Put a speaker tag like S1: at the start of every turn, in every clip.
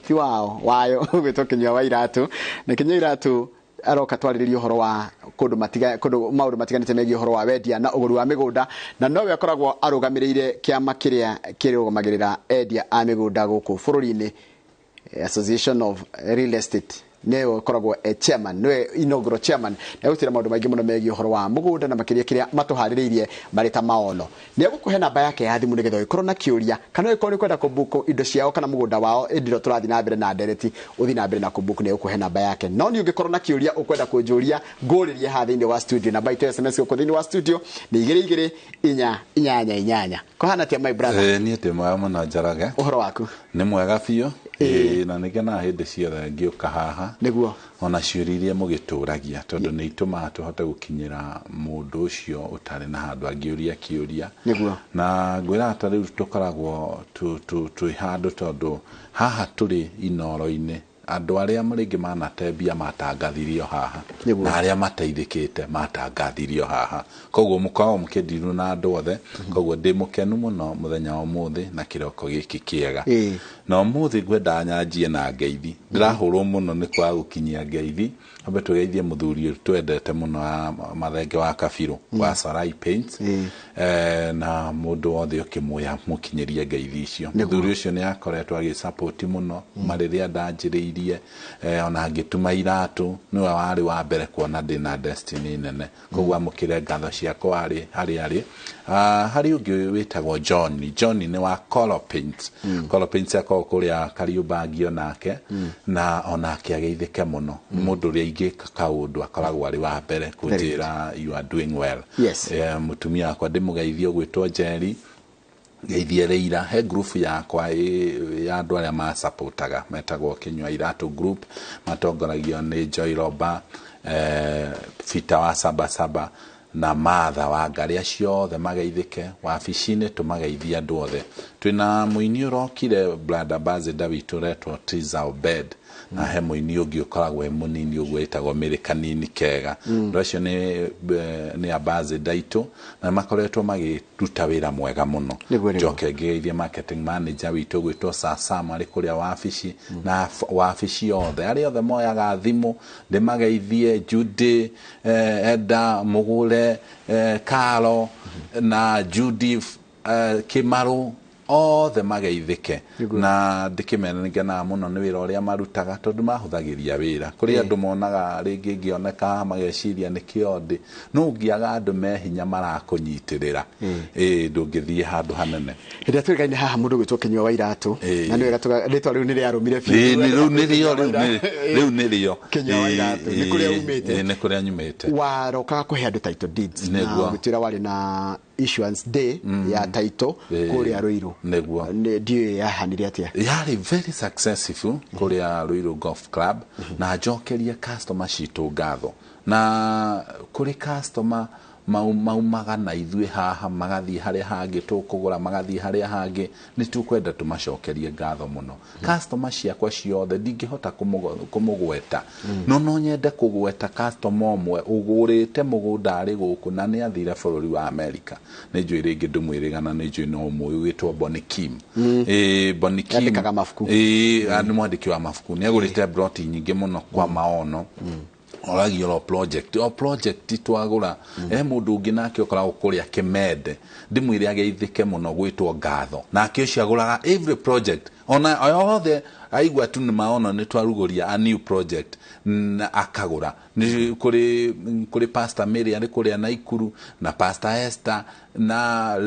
S1: ti wao wayo gwitwo Kinyua wa Iratu na Kinyua Iratu aroka twariririo horo wa kundu maundu matiganite megie horo wa wendia na uguri wa migunda na nowe akoragwo arugamirire kiama kiria kirugumagirira endia a migunda guku bururi-ini Association of Real Estate neo koragwo chairman no inaugural chairman na gutira maundu maingi muno megie horo wa mugunda na makiria kiria matuhaririirie marita maono ni gukuhe namba yake ya thimu nigetho ikorwo na kiuria kana ikorwo ni kwenda kubuku indo ciao kana mugunda wao indiro turathi na mbere na ndereti uthi na mbere na kubuku ni gukuhe namba yake no ni ungikorwo na kiuria ukwenda kunjuria nguririe ha thiini wa studio namba ito SMS uko thiini wa studio ni 22 kohana tia my brother
S2: ni ati mwa na Njoroge
S1: uhoro waku
S2: ni mwega biu na nigena hindi ciothe ngiuka haha
S1: niguo
S2: ona ciuririe mugituragia tondu ni ituma tuhote gukinyira mundu ucio utari na handu angiuria kiuria
S1: niguo
S2: na ngwira ata riu tukoragwo tu handu tondu haha turi inoro-ini andu aria maringi manatembia matangathirio haha na aria mateithikite matangathirio haha koguo mukao mukidiru na andu othe koguo ndi mukenu muno muthenya wa muthi na kiroko giki kiega no muthi ngwenda nyanjie na ngeithi ndirahurwo muno ni kwa gukinyia ngeithi ambe tugeithie muthuri twendete muno mathenge wa Kabiru wa Sarai Paints na mundu othe ukimwoya mukinyirie ngeithi icio muthuri ucio ni akoretwo agi support muno mariria ndanjiriirie ona ngituma iratu niwe wari wa mbere kuona ndina destiny nene koguo amukire ngatho ciakwa ari hari ungi witagwo John ni wa Color Paints Color Paints akao kuria Kariubangi onake na onake ageithike muno mundu ri ingika kaundu akoragwo ari wa mbere kunjira you are doing well mutumia akwa ndimugeithie gwitwo Jerry geithie Reira he group yakwa ya andu aria ma supportaga metagwo Kinyua Iratu group matongoragio ni Joy Roba Fita wa Sabasaba na Matha wa ngari acio othe mageithike wabici-ini tumageithia andu othe twina muini urokire brother Bazida witu retwo Tiza Obed na he muini ungi ukoragwo munini uguo etagwo Mirikanini Kega ndocio ni Bazida itu na makoretwo magiruta wira mwega muno njoke ngeithie marketing manager witu gwitwo Sasa mari kuria wabici na wabici yothe ari othe moyaga thimu ndimageithie Judy Eda Mugule Karo na Judith Kimaru othe mageithike na ndikimena ngena muno ni wira uria marutaga tondu mahuthagiria wira kuri andu monaga ringi ngioneka mageciria ni kiondi no ngiaga andu mehinya marakunyitirira ndungithie handu hanene
S1: ndia twikaine haha mundu gwitwo Kinyua wa Iratu na ni wega ritwa riu ni ria rumire
S2: riu ni rio
S1: Kinyua wa Iratu ni kuria umite
S2: ni kuria nyumite
S1: waroka kuhe andu title deeds na gutira wari na issuance day ya title kuria Ruiru
S2: neguo
S1: ndio yahanire atia
S2: yari very successful kuria Ruiru Golf Club na njokerie customer citu ngatho na kuri customer maumaga na ithuĩ haha magathii haria hangi tukugura magathii haria hangi ni tukwenda tumacokerie ngatho muno customer ciakwa ciothe ndingihota kumugweta no nyende kugweta customer omwe ugurite mugunda ari guku na ni athire bururi wa America ni njui ringi ndumwirigana ni njui no umwe witwo Bonikim Bonikim
S1: andikaga mafuku
S2: ani mwandiki wa mafuku ni agurite broti nyingi muno kwa maono oragio project twagura mundu ungi nake okora ukuria Kimende ndimwire ageithike muno gwitwo ngatho nake ucio aguraga every project ona othe aigwa tu ni maono ni twaruguria a new project na akagura ni kuri Pastor Mary ari kuria Naikuru na Pastor Esther na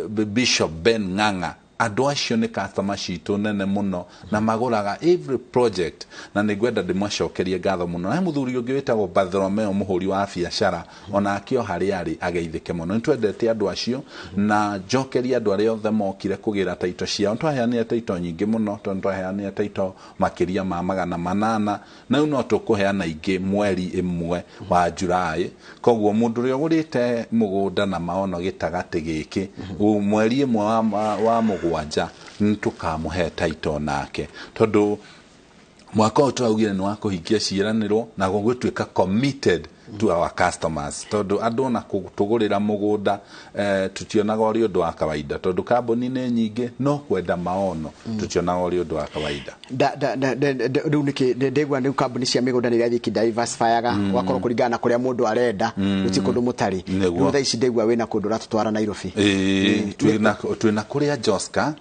S2: Bishop Ben Ng'ang'a andu acio ni customer citu nene muno na maguraga every project na nigwenda ndimwacokerie ngatho muno na muthuri ungi witagwo Bartholomeo muhuri wa biashara ona akio hari ari ageithike muno nitwendete andu acio na njokerie andu aria othe mokire kugira taito ciao twaheanire taito nyingi muno twaheanire taito makiria ma 800 na no tukuheana ingi mweri imwe wa Julai koguo mundu uri ugurite mugunda na maono gitagati giki mweri imwe wa mugwanja ntukamuhe taito nake tondu mwaka uturaugire ni wakuhingia ciiraniro na gugwituika committed to our customers tondu andu na kutugurira mugunda tutionaga uri undu wa kawaida tondu kambuni ni nyingi no kwenda maono tutionaga uri undu wa kawaida
S1: riu niki ndigwa ni kambuni cia migunda ni irathi kidiversifyaga wakorwo kuringana kuria mundu arenda uti kundu mutari thutha ici ndigwa wina kundu ratutwara Nairobi
S2: twina kuria Joska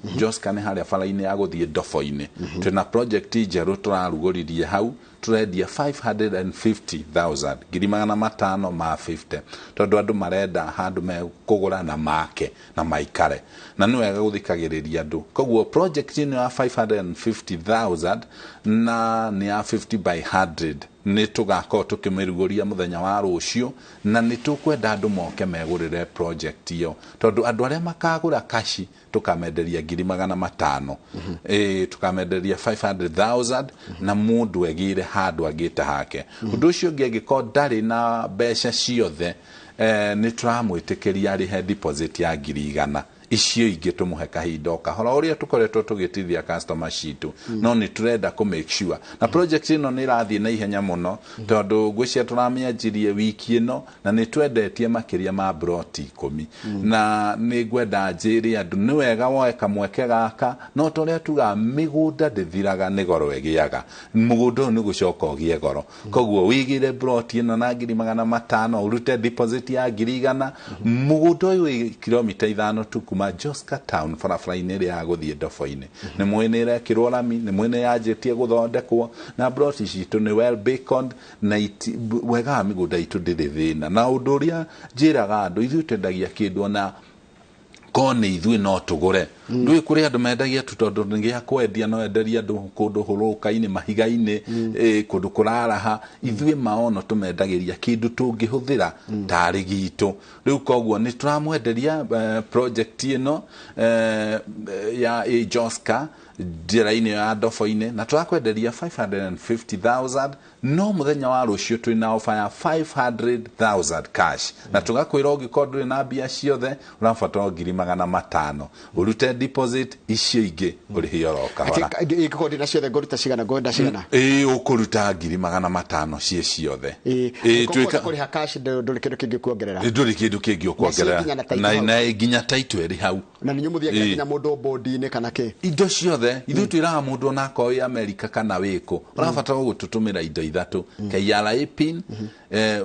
S2: ni haria falaini ya guthie Ndofo-ini twina project njeru turaruguririe hau turendia 550,000 girimagana matano ma 50 tondu andu marenda handu me kugura na make na maikare na ni wega guthikagiriria andu koguo project ni ya 550,000 na ni ya 50 by 100 ni tugako tukimeruguria muthenya wa rucio na ni tukwenda andu moke megurire project iyo tondu andu aria makagura kashi tukamenderia girimagana matano tukamenderia 500,000 na mundu egire handu agite hake undu ucio ngegiko ndari na besha ciothe ni turamwitikiria ari he deposit ya 100,000 icio ingi tumuhe kahinda kahora uria tukoretwo tugitithia customer shitu no ni turenda ku make sure na project ino ni rathie na ihenya muno tondu gwicia turamianjirie wiki ino na ni twendetie makiria ma broti 10 na ni gwenda njiri andu ni wega woe kamweke gaka no toria tuga migunda ndithiraga ni goro egiaga mugunda ni gucoka ogie goro koguo wigire broti ino na 500,000 urute deposit ya 100,000 mugunda uyu kilomita 5 tukuma Joska town farafraine ria ya guthie Ndofo-ini ni mwene ira kirorami ni mwene yajitie guthondekwo na broti citu ni well beaconed na wega migunda itu ndithina na undu uria njiraga andu ithu tendagia kindu na kone ithui no tugure ndui kuri andu mendagia tutondu ngia kwendia no enderia andu kundu huruka-ini mahiga-ini kundu kuraraha ithui maono tumendagiria kindu tungihuthira tari gitu riu koguo ni turamwenderia project ino ya Joska njira-ini ya Ndofo-ini na turakwenderia 550,000 no muthenya wa rucio twina offer ya 500,000 cash na tugakwira ugikorwo na bia ciothe urabatara 500,000 urute deposit icio ingi uri hioroka hora
S1: igikondi na ciothe ngoruta cigana ngoenda cigana
S2: ukuruta 500,000 cie ciothe
S1: twika kuri ha cash nduri kindu kingi kuongerera
S2: nduri kindu kingi kuongerera na ginya title eri hau
S1: na ninyu muthiaga ginya mundu bondi-ini kana ki
S2: indo ciothe ithu twiraga mundu na koi America kana wiko urabatara gututumira indo ithatu KRA pin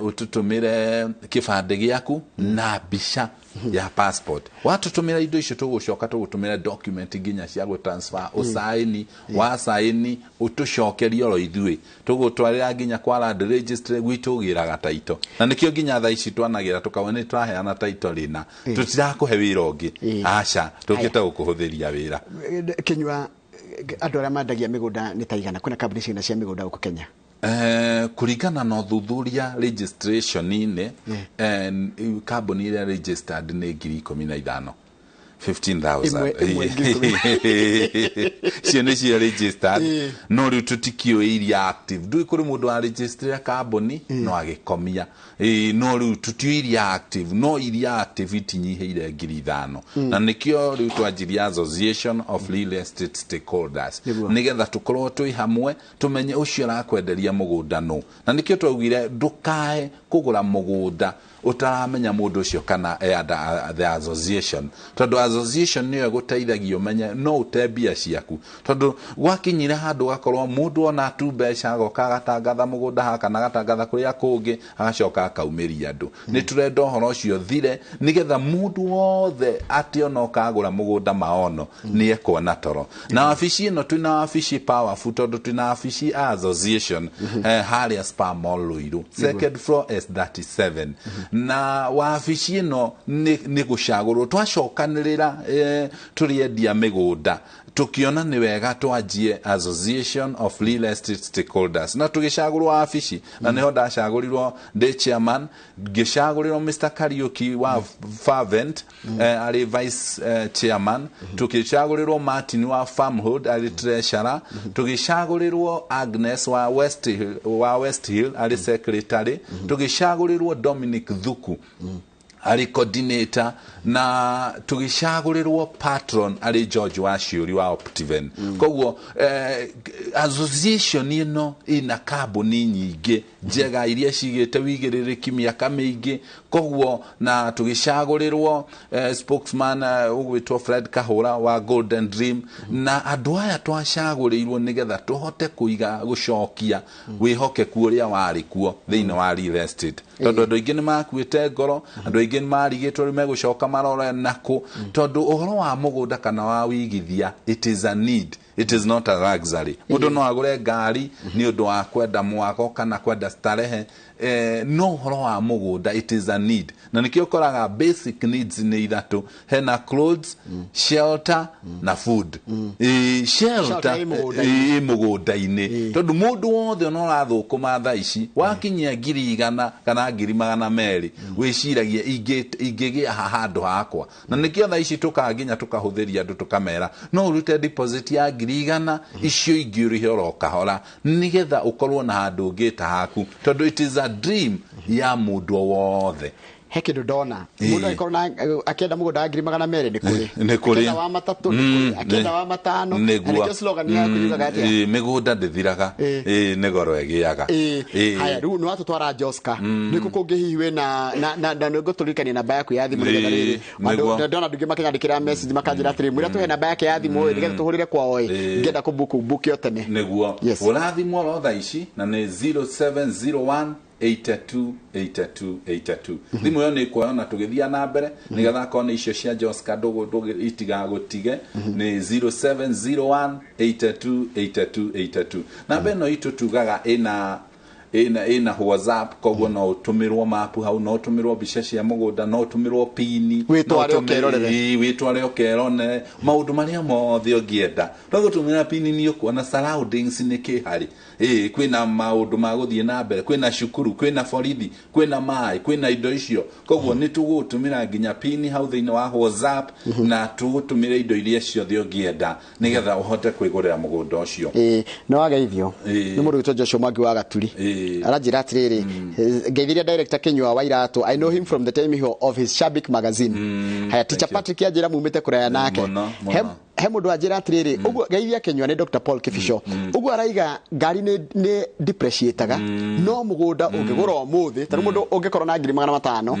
S2: ututumire kibande giaku na bisha ya passport watutumira indo icio tugucoka tugutumira document ginya cia gu transfer usaini wa saini utucokeria ro ithui tugutwarira ginya kwa land registry gwitugiraga title na nikio ginya tha ici twanagira tukawone twaheana title rina tutirakuhe wira ungi aca tukite gukuhuthiria wira
S1: Kinyua andu aria mandagia migunda ni taigana kuna kambuni cina cia migunda guku Kenya
S2: kuringana na thuthuria registration ine kambuni iria registered ni 15,000 15,000 ciene cia registered no riu tutikio iria active ndui kuri mundu wa register kambuni no agikomia no riu tutio iria active no iria active itinyiheire 5,000 na nikio riu twanjiria Association of Real Estate Stakeholders nigetha tukorwo twi hamwe tumenye ucio rakwenderia mugunda no na nikio twagire ndukae kugura mugunda utaramenya mundu ucio kana the association tondu association niyo guteithagia umenye no utebia ciaku tondu gwakinyire handu gakorwo mundu ona tu beca goka gatangatha mugunda haka na gatangatha kuria kungi agacoka akaumiria andu ni turenda horo ucio thire nigetha mundu wothe atio no kagura mugunda maono ni ekona toro na wabici ino twina wabici powerful tondu twina wabici association haria Spa Mall Ruiru second floor S37 na wabici ino ni gucagurwo twacokanirira turiendia migunda tukiona ni wega twanjie Association of Real Estate Stakeholders na tugicagurwo wabici na niho ndacagurirwo ndi chairman gicagurirwo Mr. Kariuki wa Fervent ari vice chairman tugicagurirwo Martin wa Farmhood ari treasurer tugicagurirwo Agnes wa West Hill ari secretary tugicagurirwo Dominic Thuku ari coordinator na tugishagurirwo patron ari George Waciuri wa Optiven koguo association ino ina kambuni nyingi njega iria cigite wigiririki miaka mingi koguo na tugishagurirwo spokesman ugwitwo Fred Kahura wa Golden Dream na andu aya twashagurirwo nigetha tuhote kuiga gucokia wihokeku uria wari kuo thiini wa real estate tondu andu aingi ni makuite ngoro andu aingi ni marigitwo ri megucoka marore naku tondu uhoro wa mugunda kana wa wigithia it is a need, it is not a luxury. Mundu no agure ngari ni undu wa kwenda mwako kana kwenda starehe no uhoro wa mugunda it is a need na nikio koraga basic needs ni ithatu hena clothes shelter na food shelter mugunda-ini tondu mundu wothe no rathukuma thaa ici wakinyia 100 kana 200 wiciragia ingigia handu hakwa na nikio thaa ici tukanginya tukahuthiria andu tukamera no urute deposit ya 100 icio ingiurihe orokahora nigetha ukorwo na handu ngita haku tondu it is a dream ya mundu wothe
S1: hekindo dona mundu aikona akenda mugunda 200
S2: ni kuri
S1: akenda wa matatu ni kuri akenda wa matano ni slogan ya kujuga ati
S2: migunda ndithiraga ni goro egiaga
S1: haya ru no atutwara Joska niku kungihiwe na ngo tulikani namba yaku ya thimu nigetha riri dona ndugi makanyandikira message makanjira atiri mwira tuhe namba yake ya thimu nigetha tuhurire kwao ngenda kubuku tene
S2: niguo urathimwo rotha ici na ni 0701 82 thimu yo ni kuona tugithia na mbere nigetha kona icio cia Joska ndugu itigagutige ni 0701 82 namba no itu tugaga ina WhatsApp koguo no utumirwo mapu hau no utumirwo bica cia mugunda no utumirwo pini
S1: witware
S2: ukerone maundu maria mothe ungienda no gutumira pini ni ukuona surroundings ni kihari kwina maundu ma guthie na mbere kwina shukuru kwina borithi kwina mai kwina indo icio koguo ni tugutumira nginya pini hau thiini wa WhatsApp na tugutumira indo iria ciothe ungienda nigetha uhote kwigurira mugunda ucio
S1: no ageithio ni mundu gitwa Joshua Mwangi wa Gaturi arajira atiriri ngeithiria director Kenywa Wairatu I know him from the time of his Shabik magazine haya teacher Patrick ajira mumite kuraya nake he mundu ajira atiriri uguo ngeithia Kenywa ni Dr Paul Kifisho uguo araiga ngari ni depreciataga no mugunda ungigura umuthi tari mundu ungikorwo na 500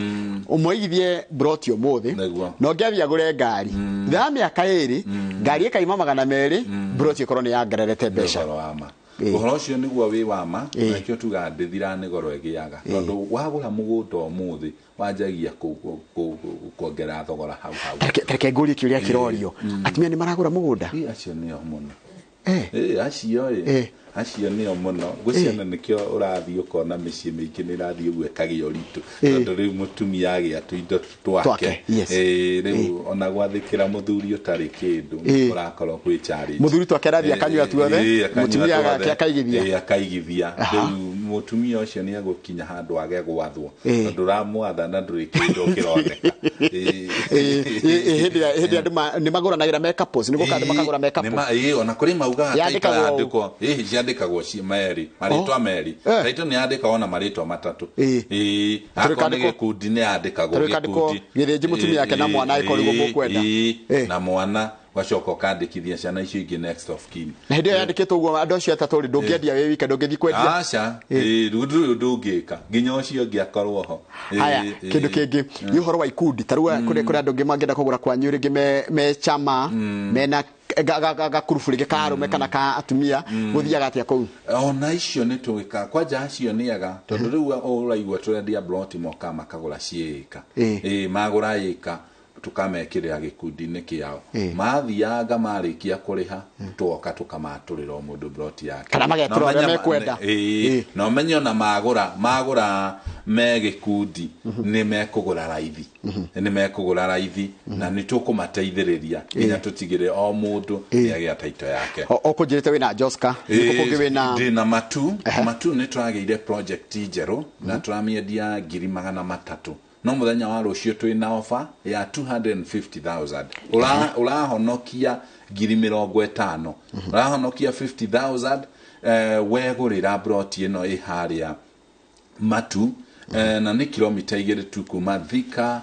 S1: umweithie broti umuthi no ngiathia gure ngari tha miaka iri ngari ikaima 200 broti ikorwo ni yangererete mbeca
S2: uhoro ucio niguo wi wama nakio tuga ndithira ni goro egiaga tondu wagura mugunda umuthi wanjagia kuongera thogora hau
S1: reke nguri kiuria kirorio atumia ni maragura mugunda
S2: acio nio muno acio nio muno guciana nikio urathi ukona micii mingi ni rathi gwekagio ritu tondu riu mutumia agia tuindo twake riu ona gwathikira muthuri utari kindu urakorwo kwi challenge
S1: muthuri twake rathi akanywa tuothe mutumia
S2: akaigithia riu mutumia ucio ni agukinya handu age gwathwo tondu ramwatha na nduri kindu kironeka hindi andu ni maguranagira makeups ni gukanda makagura makeup ona kuri mauga andikwo ciandikagwo ci meri maritwa meri taito ni andikagwo na maritwa matatu akone kundi ni andikagwo
S1: gikundi githinji mutumia yake na mwana ikorigwo mukwenda
S2: na mwana wacoka kandikithia ciana icio ingi next of kin
S1: na hindi yandikitwo uguo andu acio atatu ndungiendia we wika ndungithi kwendia
S2: aca ndungika nginya ucio ngiakorwo ho
S1: haya kindu kingi ni uhoro wa ikundi tarua kuri andu ngi mangenda kugura kwa nyuri ngi me chama mena gakurubu rige karume kana ka atumia guthiaga atia kou
S2: ona icio ni tuika kwanja acio niaga tondu riu uraigua turendia bloti moka makagura ciika magura ika tukamekirira gikundi-ini kiao mathianga marikia kuriha tuoka tukamaturira mundu broti yake
S1: kana magetura mekwenda
S2: no menyo na magura me gikundi ni mekugura raithi na ni tukumateithiriria nginya tutigire o mundu ni agia taito yake
S1: okujirite wina Joska nikukungi wina
S2: na matu ni turageire project njeru na turamiendia 300,000 no muthenya wa rucio twina offer ya 250,000 urahonokia 50,000 urahonokia 50,000 wegurira broti ino iharia matu na ni kilomita 2 tu kuma Thika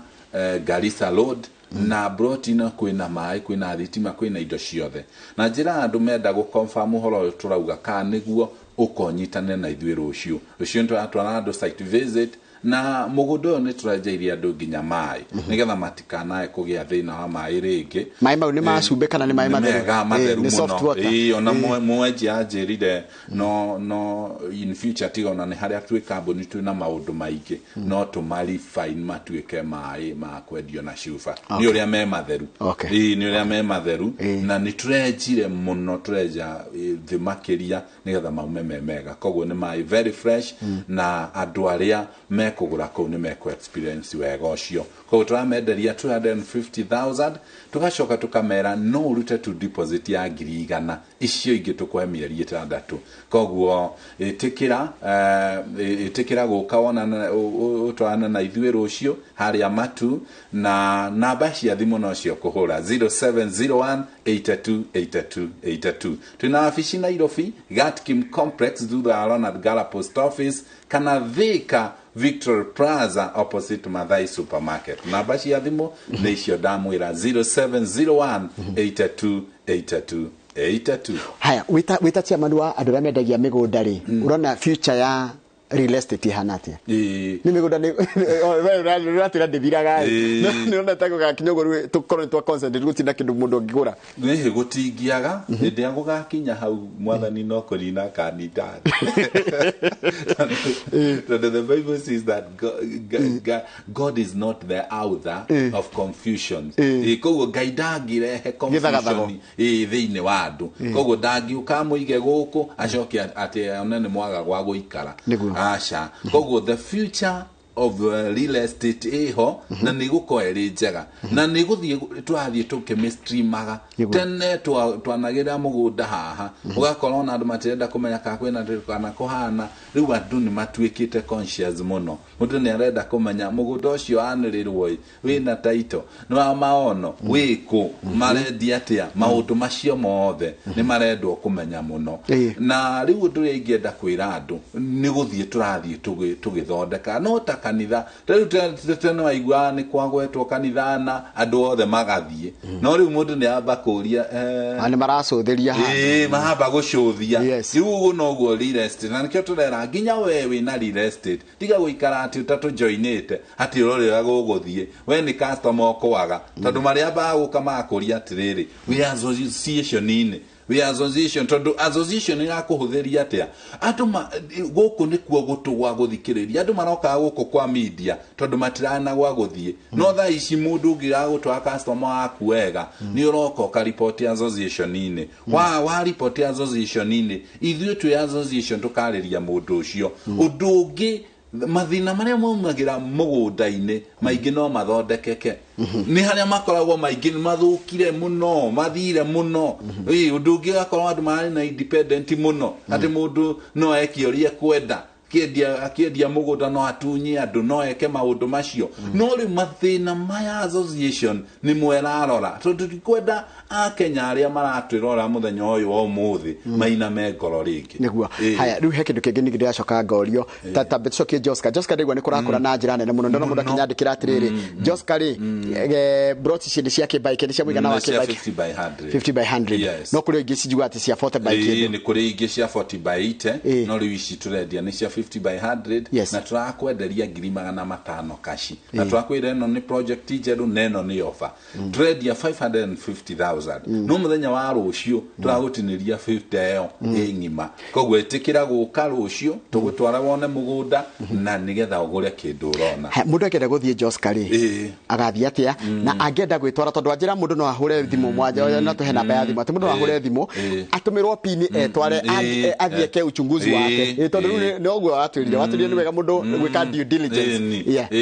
S2: Garissa Road na Brotina kwina mai kwina thitima kwina indo ciothe na njira andu menda gu confirm horo turauga ka niguo ukonyitane na ithuĩ rũciũ twatwara andu site visit na mugundo ni turajairia andu nginya mai nigetha matikanae kugia thina wa mai ringi
S1: mai mau ni macumbe kana ni mai matheru
S2: ni soft water ona mwenji anjirire no in future tigona ni haria twi kambuni twina maundu maingi no tumari fine matuike mai ma kwendio na shufa ni uria me matheru ni uria me matheru na ni turejire muno tureja the makeria nigetha maume mega koguo ni mai very fresh na andu aria me kugura ko ni meko experience wega ucio ko turamenderia 250,000 tugacoka tukamera no urute tu deposit ya 100,000 icio ingi tukwe mieri 6 koguo itikira guka wona utwana na ithuĩ rũciũ haria matu na namba cia thimu no cio kuhura 0701828282 tuna afisi Nairobi Gatkim Complex thutha Ronald Gala Post Office kana Thika Victory Plaza opposite Mathai Supermarket. Namba cia thimu nĩ icio ndamwĩra 0701828282.
S1: Haya wita chairman wa andũ arĩa mendagia mĩgũnda rĩ urona future ya real estate hanatia ni mĩgũnda ni ratira ndithiraga ni ona tako ga kinyogoru tukorwo twa concentrate gutina kindu mundu ngigura
S2: ni gutingiaga ndi agugakinya hau mwathani no kurina kanitha. The Bible says that God is not the author of confusion. Koguo Ngai ndangĩrehe confusion thĩinĩ wa andũ koguo ndangiuka muige guku acoke ati onene mwaga gwa guikara asha koguo the future of real estate eho na niguko eri njega na niguthie twathie tukimistreamaga tene twanagira mugunda haha ugakorwo na andu matirenda kumenya ka kwena kana kuhana riu andu ni matuikite conscious muno mundu ni arenda kumenya mugunda ucio anirirwo wina title no maono wiku marendi atia maundu macio mothe ni marendwo kumenya muno na riu ndu ingienda kwira andu niguthie turathie tugithondeka no kanitha tene waigua ni kwagwetwo kanithana andu othe magathie no riu mundu ni amba kuria
S1: ani maracuthiria
S2: handu mahamba gucuthia riu no guo real estate na nikio turera nginya wewe na real estate tiga guikara ati utatu joinite ati urorera guguthie we ni customer okwaga tondu maria baguka makuria atiriri we association ini we association tondu association ira kuhuthiria atia andu guku ni kuo gutugwa guthikiriria andu maroka guku kwa media tondu matirana gwa guthie no tha ici mundu ngira gutwa customer waku wega ni uroka ka report association ini wa report association ini ithuĩ twi association tukariria mundu ucio undu ungi mathina maria maumagira mugunda-ini maingi no mathondekeke ni haria makoragwo maingi mathukire muno mathire muno undu ungi gakorwo andu mari na independent muno ati mundu no ekiorie kwenda akiedia mugunda no atunye andu no eke maundu macio no ri mathina maya association ni mwera arora tondu tikwenda Kenya aria maratwirora muthenya uyu wa umuthi maina me ngoro ringi
S1: niguo haya riu he kindu kingi ni ndiracoka ngorio tata betsokie Joska ndigwa ni kurakura na njira nene muno ndono mundu akinyandikira atiriri Joska ri broti cindi cia kibike ni cia muigana wa kibike 50 by 100 no kuri ingi cijuga ati cia 40 by 100
S2: ni kuri ingi cia 40 by 80 no riu ici turendia ni cia 50 by 100 na turakwenderia 500 kashi na turakwira eno ni project ijeru neno ni offer turendia 550,000 no muthenya wa rucio turagutiniria 50 eo ngima koguo itikira guka rucio tugutwara wone mugunda na nigetha ugure kindu urona
S1: mundu akenda guthie Joska ri agathia atia na angenda gwitwara tondu anjira mundu no ahure thimu mwanja na tuhe namba ya thimu ati mundu no ahure thimu atumirwo pin etware athie ke uchunguzi wake tondu no guo atwirire ni wega mundu gwika due diligence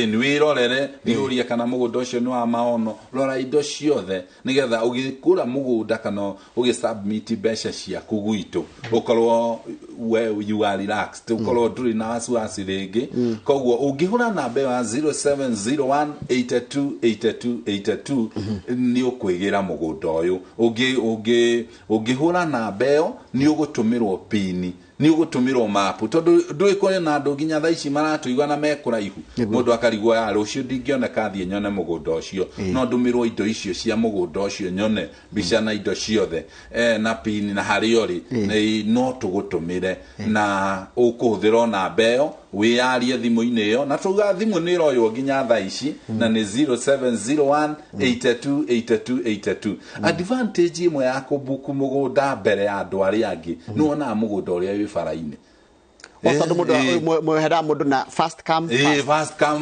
S2: ni wirorere thiuria kana mugunda ucio ni wa maono rora indo ciothe nigetha ugikura mugunda kana ugisubmit besha ciaku gwitu ukorwo where you are relaxed ukorwo nduri na wasiwasi ringi koguo ungihura namba ya 0701828282 ni ukwigira mugunda uyu ungihura namba yo ni ugutumirwo pini ni ugutumirwo mapu tondu ndui kone na andu nginya tha ici maratuigwa na mekuraihu mundu akarigwo ya rucio ndingioneka thie nyone mugunda ucio no ndumirwo indo icio cia mugunda ucio nyone bica na indo ciothe na pini na hariori no tugutumire na ukuhuthira namba iyo wiarie thimu-ini iyo na tuga thimu ni royo nginya tha ici na ni 0701828282 advantage imwe ya kubuku mugunda mbere ya andu aria angi nuona mugunda uria wi faraine
S1: Osa mundu muhera mundu na fast come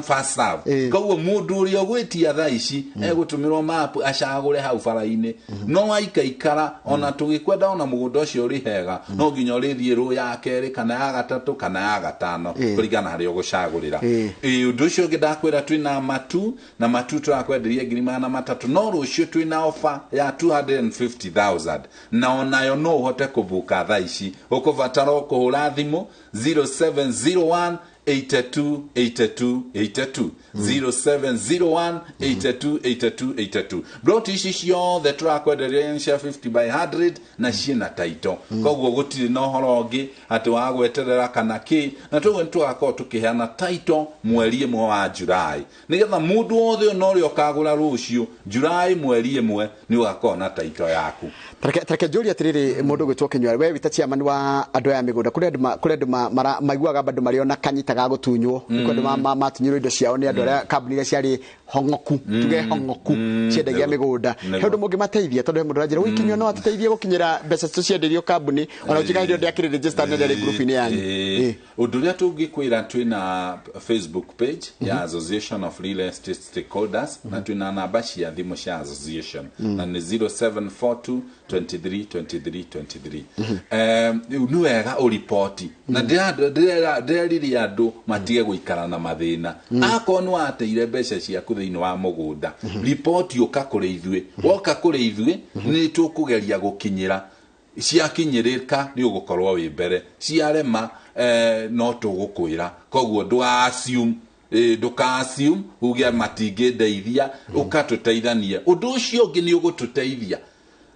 S2: fast serve koguo mundu uri ogwetia tha ici egutumirwo map acagure hau faraine no waikaikara ona tugikwenda ona mugunda ucio uri hega no nginya urithie ru ya keri kana ya gatatu kana ya gatano kuringana hari ugucagurira undu ucio ngidakwira twina matu na matu turakwenderia ngirimana matatu no rucio twina offer ya 250,000 na onayo no uhote kubuka tha ici ukuvatara kuhura thimu 0701828282 0701828282 broti ici ciothe turakwenderia cia 50 by 100 na ciena taito koguo gutiri no horongi ati wa gweterera kana ki na tuwe tugakorwo tukiheana taito mweri imwe wa Julai nigetha mundu othe no ri okagura rucio Julai mweri imwe ni ugakorwo na taito yaku
S1: tareke Julia tiriri mundu gwitwo Kinyua we wita chairman wa andu ya migunda kure andu maiguaga bandu mariona kanyita ga gutunywo kure andu matunyiro indo ciao ni andu aria kambuni iria ciari hongoku tuge hongoku ciendagia migunda hendu mungi mateithia tondu mundu ranjira wi Kinyua no atuteithie gukinyira mbeca cienderio kambuni ona ukiga indo ndakiri register na ndari group ni yanyu
S2: undu ria tungikwira twina Facebook page ya Association of Real Estate Stakeholders na twina namba cia thimu cia association na ni 0742232323 ni wega uripoti na ndirariri andu matige guikara na mathina akonu ateire mbeca ciaku thiini wa mugunda report uka kuri ithue woka kuri ithue ni tukugeria gukinyira ciakinyirika ni ugukorwo wi mbere ciarema no tugukwira koguo nduka assume uge matinge ndeithia ukatuteithania undu ucio ungi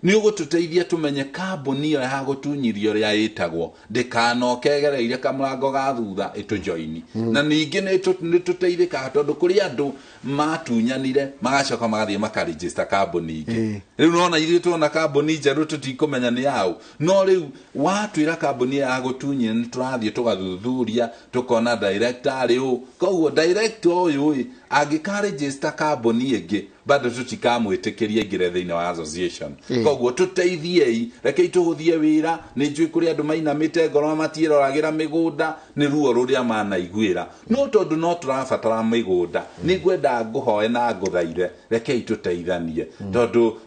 S2: ni ugututeithia tumenye kambuni yo ya gutunyirio ria itagwo ndikanokegereire kamurango ga thutha itujoini na ningi ni tuteithika tondu kuri andu matunyanire magacoka magathie makaregister kambuni ingi riu nona iri tuona kambuni njeru tutikumenya ni yao no riu watwira kambuni ya gutunyia ni turathie tugathuthuria tukona director riu koguo director uyu agikaregister kambuni ingi bado tutikamwitikiria ingire thiini wa association koguo tuteithiei rekei tuhuthie wira ni njui kuri andu mainamite ngoro matieroragira migunda ni ruo ruria manaiguira no tondu no turabatara migunda ni gwenda nguhoe na nguthaire rekei tuteithanie tondu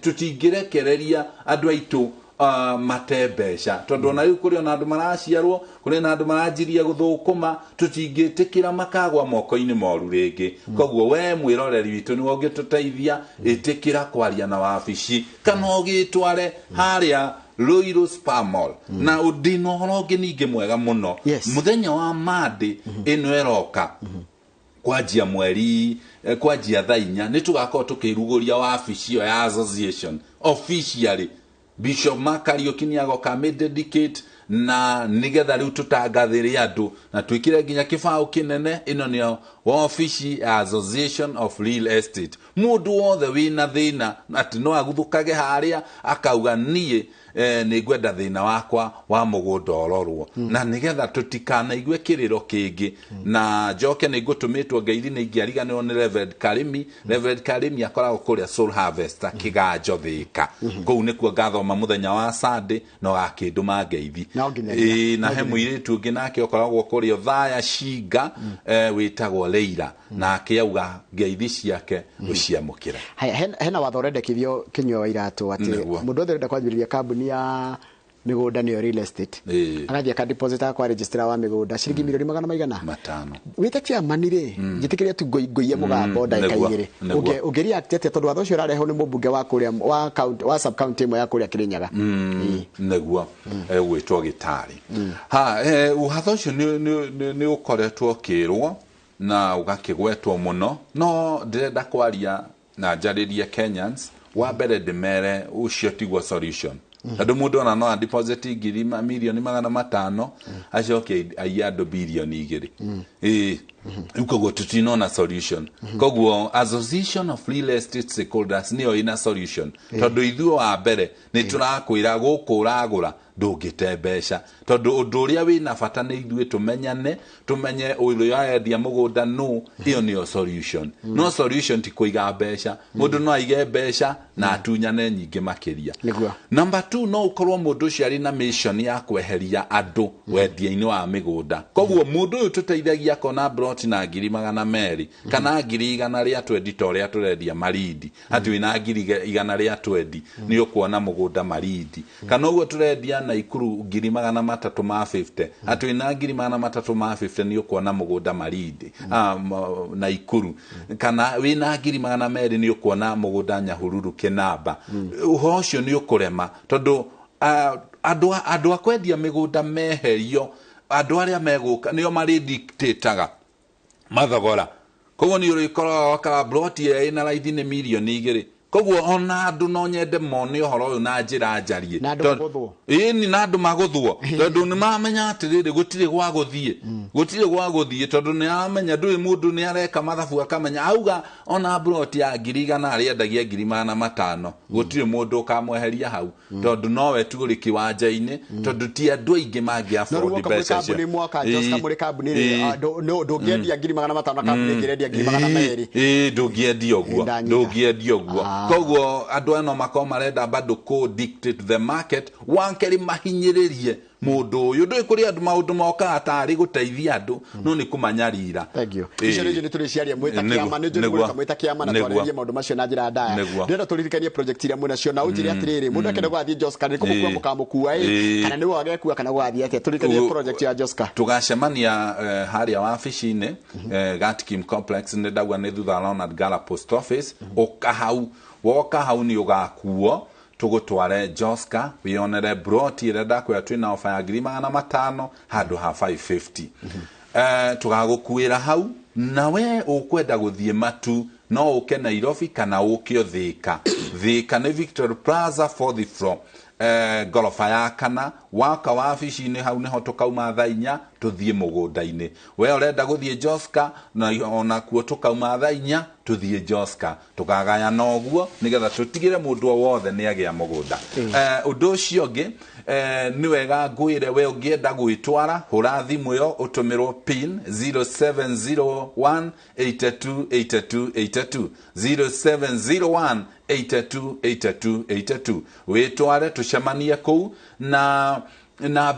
S2: tutingirekereria andu aitu matebesha tondu na riu kuri ona andu maraciarwo kuri na andu maranjiria guthukuma tutingitikira makagwa moko-ini moru ringi koguo we mwiroreri witu ni ungituteithia itikira kwaria na wabici kana ugitware haria Ruiru Spa Mall na udino horoge ninge mwega muno muthenya wa Monday ino eroka kwajia mweri kwajia thaa 4 ni tugakorwo tukiruguria wabici ya association officially Bishop Makariuki ni agoka dedicate na nigetha riu tutangathire andu na twikire nginya kibao kinene ino ni office Association of Real Estate mundu wothe wina thina ati no aguthukage haria akauga nie ni gwenda thina wakwa wa mugunda ororwo na nigetha tutikana igwe kiriro kingi na njoke ni gutumitwo ngeithi ni ngiariganirwo ni Reverend Karimi akoragwo kuria Soul Harvest kiganjo thika kou nikuo ngathoma muthenya wa Sunday no gakinduma ngeithi na he muiritu ungi nake okoragwo kuria Thaya Shinga witagwo Leila na akiauga ngeithi ciake uciamukira
S1: hena watho rendekithio Kinyua wa iratu ati mundu othe renda kwambiriria kambuni ya migunda niyo real estate agathie ka deposit kwa registrar wa migunda ciringi milioni 500 wite chairman ri njitikiria tu ngoiye mugambo ndaika igiri ugeria atete tondu watho cio rareho ni mubunge wa kuria wa sub county mo ya kuria Kirinyaga
S2: neguo gwitwo Gitari uhatho cio ni ukoretwo kirwo na ugakigwetwo muno no ndirenda kwaria na njaririe Kenyans wa mbere ndimere ucio tigwo solution andu mundu ona no deposit milioni 500 acoke aiya andu bilioni 2 ukogo tutinona solution koguo association of real estate stakeholders niyo ina solution tondu ithuo wa mbere ni turakwira gukuragura ndungite mbeca tondu undu uria wina bata ni ithuĩ tumenye uyu yaendia mugunda no iyo niyo solution no solution ti kuiga mbeca mundu no aige mbeca na atunyane nyingi makiria number 2 no ukorwo mundu ucio ari na mission ya kweheria andu wendia-ini wa migunda koguo mundu uyu tuteithagia kona broti na 200 kana 100 ria twendi toria turendia maridi ati wina 100 ria twendi ni ukuona mugunda maridi kana uguo turendia na Ikuru 350 ati wina 350 ni ukuona mugunda maridi na Ikuru kana wina 200 ni ukuona mugunda Nyahururu Kinamba uhocio ni ukurema tondu andu akwendia migunda meherio andu aria meguka nio mari dictatorga mathogora koguo ni urikora waka broti ina raithi ni milioni 2 koguo ona andu no nyende mone uhoro uyu na njira njarie ni na andu maguthwo tondu ni mamenya atiriri gutire gwa guthie tondu ni amenya ndui mundu ni areka mathabu akamenya auga ona broti ya 100 ariendagia 500 gutire mundu ukamweheria hau tondu nowe tuguri kiwanja-ini tondu ti andu aingi mangi afford mbeca cio
S1: ni mwaka Joska muri kambuni no ndungiedia 500 kambuni ngirendia 200 ndungiedia uguo koguo andu ano makoma marenda bado ko dictate the market wankeri mahinyiririe mundu uyu ndui kuri andu maundu moka atari guteithia andu no ni kumanyarira thank you icio ni turiciaria mwitakia manager mwitakia mana twaririe maundu macio na njira ndaya ndenda turirikanie project iria mwina cio na unjiri atiriri mundu akenda gwathie Joska ni kumukua mukamukua kana ni wagekua kana gwathie atia turirikanie project ya Joska tugacemania haria wabici-ini Gatkim complex ni ndagwa ni thutha Ronald Gala post office ukahau woka hau ni ugakuo tugutware Joska wionere broti irenda kwa twina ofa ya 500 handu ha 550 tugagukuira hau nawe ukwenda guthie matu no uke Nairobi kana uke Thika ni Victory Plaza 4th floor gorofa ya kana waka wabici-ini hau niho tukauma thaa 4 tuthie mugunda-ini we urenda guthie Joska na ona kuo tukauma thaa 4 tuthie Joska tukagaya noguo nigetha tutigire mundu o wothe ni agia mugunda undu ucio ngi ni wega ngwire we ungienda gwitwara hura thimu yo utumirwo pin 0701828282 0701828282 witware tucemanie kuu na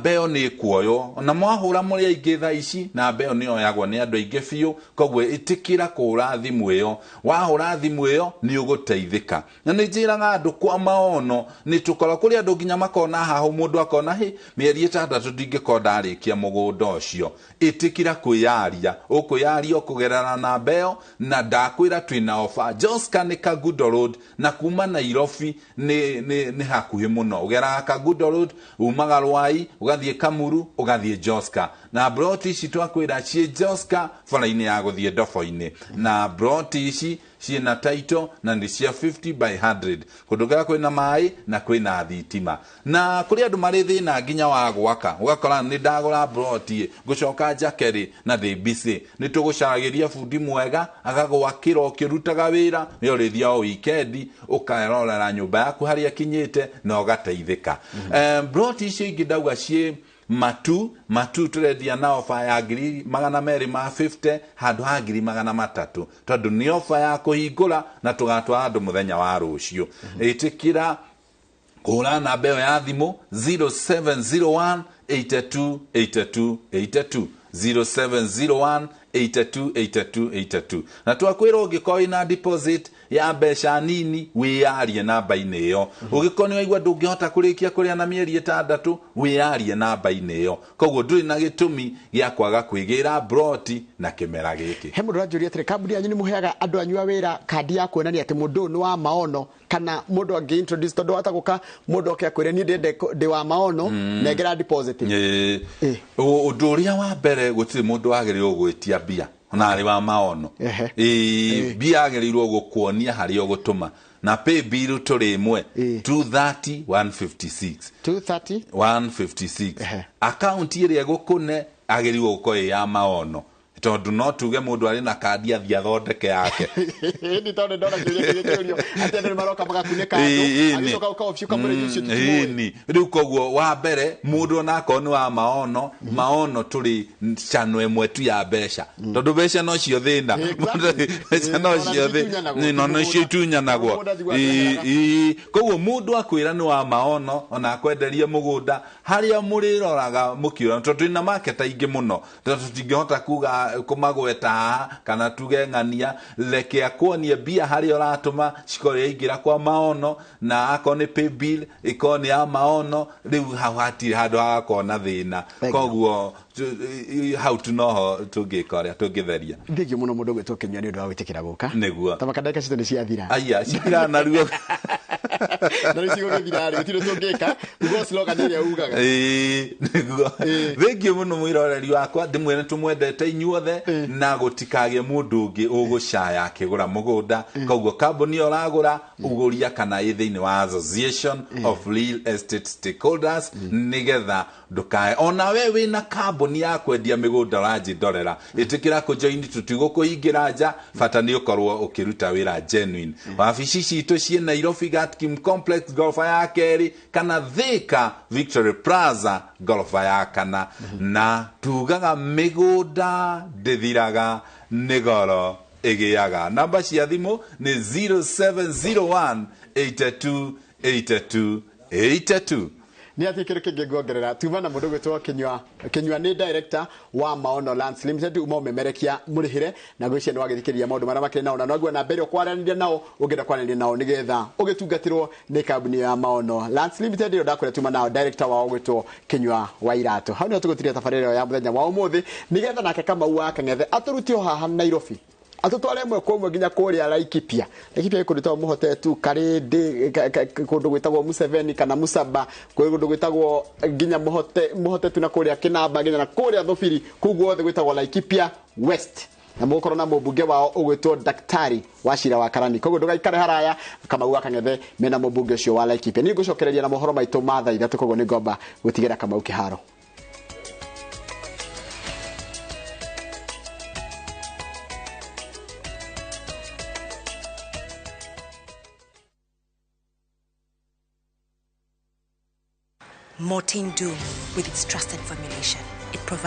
S1: beo ni kuoyo na mwahura muri aingi tha ici na beo ni oyagwo ni andu aingi biu koguo itikira kura thimu iyo wahura thimu iyo ni uguteithika na ni njiraga andu kwa maono ni tukora kuri andu nginya makona haho mundu akona mieri 6 ndingikonda arikia mugunda ucio itikira kuyaria ukuyaria ukugerana na beo na ndakwira twina ofa Joska ni Kagudo Road na kuma Nairobi ni hakuhi muno ugera Kagudo Road umaga ugathie Kamuru ugathie Joska na broti ici twakwira cie Joska fara-ini ya guthie Ndofo-ini na broti ici ciina title na ni cia 50 by 100 kunduga kwina mai na kwina thitima na kuri andu mari thina nginya wa gwaka ugakora ni ndagura broti gucoka jakeri na thibisi ni tugucaragiria fundi mwega agagwakira ukirutaga wira ni urithia o weekend ukaerorera nyumba yaku haria kinyite na ugateithika broti ici ngidauga cie matu turendia na ofa ya 250 handu ha 300 tondu ni ofa ya kuhingura na tugatwara andu muthenya wa rucio itikira kura na beo ya thimu 0701828282 0701828282 na twakwira ungikoi na deposit
S2: ya mbeca nini wiyarie namba-inĩ ĩyo ũgĩkorwo nĩ waigua ndũngĩhota kũrĩkia kũrĩa na mĩeri 6 wiyarie namba-inĩ ĩyo koguo ndũrĩ na gĩtũmi gĩa kwaga kwĩgĩra broti na kĩmera gĩkĩ.
S1: He mũndũ ranjũria atĩrĩ kambuni yanyu nĩ mũheaga andũ anyu a wĩra kandi ya kuonania atĩ mũndũ ũyũ nĩ wa maono kana mũndũ angĩ introduce tondũ wata gũka mũndũ oke akwĩre niĩ ndĩ wa maono nengera deposit
S2: ũndũ ũrĩa wa mbere gũtirĩ mũndũ wagĩrĩirwo gwĩtia mbia ona arĩ wa maono mbia agĩrĩirwo gũkuonia harĩa ũgũtũma na pay bill tũrĩ imwe 230 156 account ĩrĩa gũkũne agĩrĩirwo gũkorwo ya maono tondu no tuge mundu ari na kandi athia thondeke yake
S1: ni tondu ndona kiurio ati ndio maroka magakunye kandi agicoka ukaofyuka muri yucio
S2: ni riu koguo wa mbere mundu ona akoni wa maono turi chano emwe tu ya besha tondu besha no cio thina besha no cio thina ni no cio tunyanagwo koguo mundu akwira ni wa maono ona akwenderie mugunda haria muriroraga mukiura tondu ina market aingi muno tondu tutingihota kuga kumagweta kana tuge ng'ania leke akuonie bia hari oratuma cikore igira kwa maono na akone pay bill ikone ya maono riu hawati hado akona thina koguo how to know tungikora tungitheria
S1: ndigio muno mundu gwetwo Kenya ni undu wa gwitikira guka
S2: niguo
S1: tamakandaka cito ni ciathira
S2: aya cikira na ruo
S1: na rĩcigo gĩthirarĩ gũtirĩ tũngĩka ugo slogan ĩrĩa ugaga
S2: niguo thengiũ mũno mwĩroreri wakwa ndĩmwĩre tũmwendete inyuothe na gũtikagĩe mũndũ ũngĩ ũgũcaya akĩgũra mũgũnda koguo kambuni ũragũra ũgũria kana ĩ thĩinĩ wa Association of Real Estate Stakeholders nĩgetha ndũkae ona we wĩna kambuni ya kwendia mĩgũnda ũranjĩndorera ĩtĩkĩra kũjoin tũtigũkũhingĩra nja bata nĩ ũkorwo ũkĩruta wĩra genuine wabici citũ ciĩ Nairobi Gatkim Complex gorofa ya kerĩ kana Thika Victory Plaza gorofa ya kana na tugaga mĩgũnda ndĩthiraga nĩ goro ĩgĩaga namba cia thimũ nĩ 0701 82 82 82
S1: ni ati kire kingi ngongerera tuma na mundu gwetwo Kinyua ni director wa Maono Lands Limited umemerekia murihire na gwicia ni wagithikiria maundu mara makire nao na nogwa na mbere kwaranĩria nao ugenda kwaranĩria nao nigetha ugitungatirwo ni kambuni ya Maono Lands Limited ndo ndakore tuma nao director wao gwetwo Kinyua wa Irato hau ni tugutiria tabarĩra ya muthenya wa umuthi nigetha nake Kamau wa Kang'ethe aturutio haha Nairobi atutware mwe kwa nginya kuria Laikipia ikundu muhotetu karindi kundu gwitagwo Museveni kana Musaba kundu gwitagwo nginya muhotetu na kuria Kinamba nginya na kuria Thofiri kuguo othe gwitagwo Laikipia West na mukorwo na mubunge wao ugwitwo Daktari Wachira wa Karani koguo ndugaikare haraya Kamau wa Kang'ethe mena mubunge ucio wa Laikipia ni ngucokereria na mohoro maitu matha ithatu koguo ni ngomba gutigera Kamau kiharo.
S3: Mortein Doom with its trusted formulation. It provides